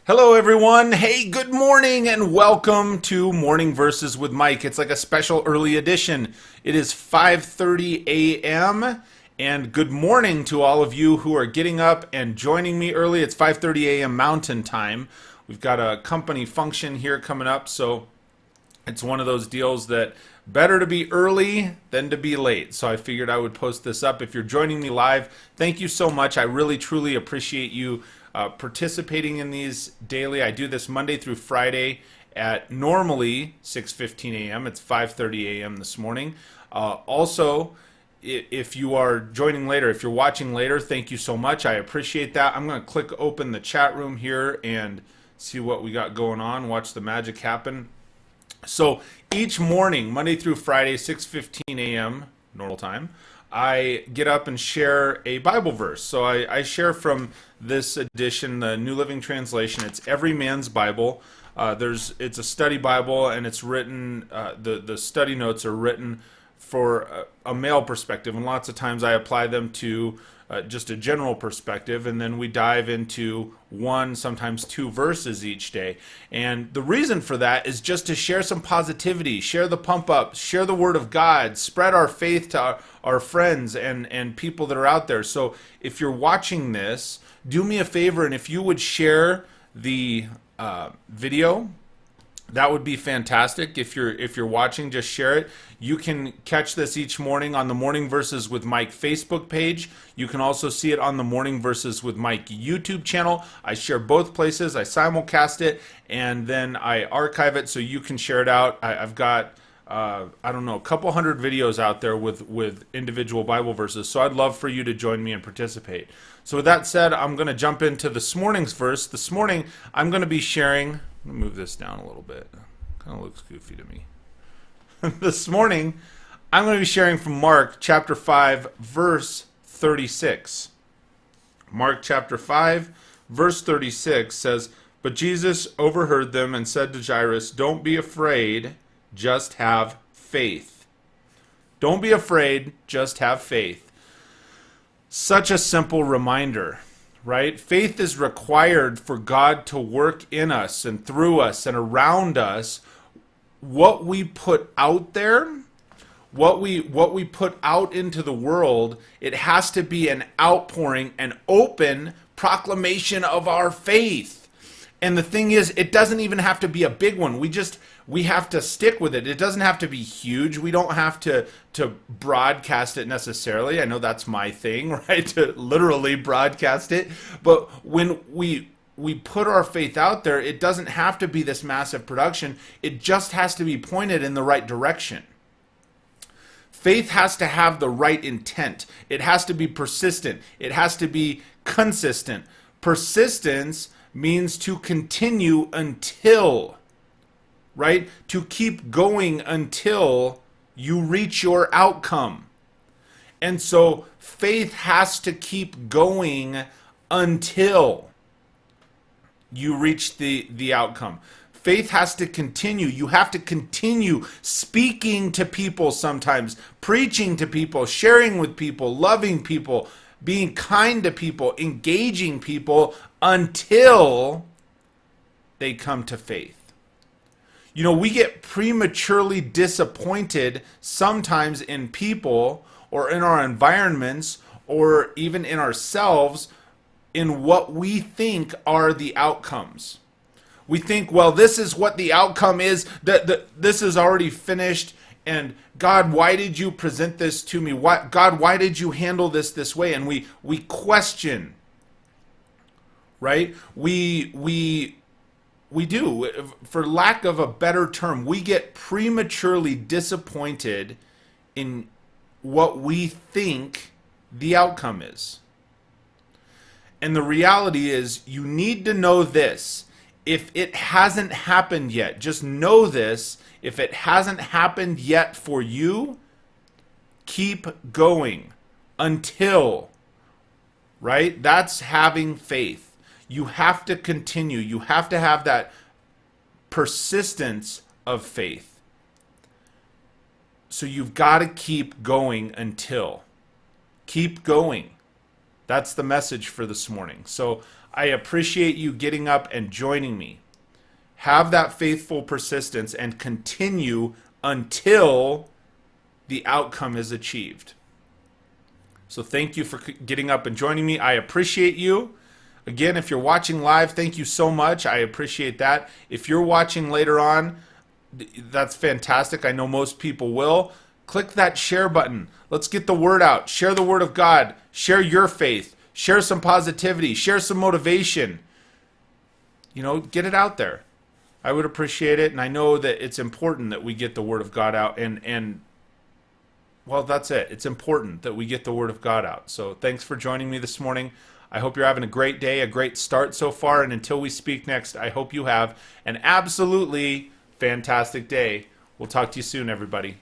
Hello, everyone. Hey, good morning, and welcome to Morning Verses with Mike. It's like a special early edition. It is 5:30 a.m., and good morning to all of you who are getting up and joining me early. It's 5:30 a.m. Mountain Time. We've got a company function here coming up, so it's one of those deals that better to be early than to be late. So I figured I would post this up. If you're joining me live, thank you so much. I really, truly appreciate you participating in these daily. I do this Monday through Friday at normally 6:15 a.m. It's 5:30 a.m. this morning. Also, if you are joining later, if you're watching later, thank you so much. I appreciate that. I'm going to click open the chat room here and see what we got going on. Watch the magic happen. So each morning, Monday through Friday, 6:15 a.m. normal time, I get up and share a Bible verse. So I share from this edition, the New Living Translation. It's Every Man's Bible. It's a study Bible, and it's written. The study notes are written for a male perspective, and lots of times I apply them to just a general perspective, and then we dive into one, sometimes two verses each day. And the reason for that is just to share some positivity, share the pump up, share the Word of God, spread our faith to our friends and people that are out there. So if you're watching this, do me a favor, and if you would share the video, that would be fantastic. If you're watching, just share it. You can catch this each morning on the Morning Verses with Mike Facebook page. You can also see it on the Morning Verses with Mike YouTube channel. I share both places. I simulcast it, and then I archive it so you can share it out. I've got I don't know, a couple hundred videos out there with individual Bible verses. So I'd love for you to join me and participate. So with that said, I'm going to jump into this morning's verse. This morning, I'm going to be sharing. Let me move this down a little bit. Kind of looks goofy to me. This morning, I'm going to be sharing from Mark chapter 5, verse 36. Mark chapter 5, verse 36 says, "But Jesus overheard them and said to Jairus, 'Don't be afraid, just have faith.'" Don't be afraid, just have faith. Such a simple reminder, right? Faith is required for God to work in us and through us and around us. What we put out there, what we put out into the world, it has to be an outpouring, an open proclamation of our faith. And the thing is, it doesn't even have to be a big one. We have to stick with it. It doesn't have to be huge. We don't have to broadcast it necessarily. I know that's my thing, right? To literally broadcast it. But when we put our faith out there, it doesn't have to be this massive production. It just has to be pointed in the right direction. Faith has to have the right intent. It has to be persistent. It has to be consistent. Persistence means to continue until, right? To keep going until you reach your outcome. And so faith has to keep going until you reach the outcome. Faith has to continue. You have to continue speaking to people sometimes, preaching to people, sharing with people, loving people, being kind to people, engaging people until they come to faith. You know, we get prematurely disappointed sometimes in people or in our environments or even in ourselves in what we think are the outcomes. We think, well, this is what the outcome is, that this is already finished, and God, why did you present this to me? God, why did you handle this way? And we question, right? We do, for lack of a better term, we get prematurely disappointed in what we think the outcome is. And the reality is, you need to know this. If it hasn't happened yet, just know this. If it hasn't happened yet for you, keep going until, right? That's having faith. You have to continue. You have to have that persistence of faith. So you've got to keep going until. Keep going. That's the message for this morning. So I appreciate you getting up and joining me. Have that faithful persistence and continue until the outcome is achieved. So thank you for getting up and joining me. I appreciate you. Again, if you're watching live, thank you so much. I appreciate that. If you're watching later on, that's fantastic. I know most people will. Click that share button. Let's get the word out. Share the word of God. Share your faith. Share some positivity. Share some motivation. Get it out there. I would appreciate it, and I know that it's important that we get the word of God out, and well, that's it. It's important that we get the word of God out. So thanks for joining me this morning. I hope you're having a great day, a great start so far, and until we speak next, I hope you have an absolutely fantastic day. We'll talk to you soon, everybody.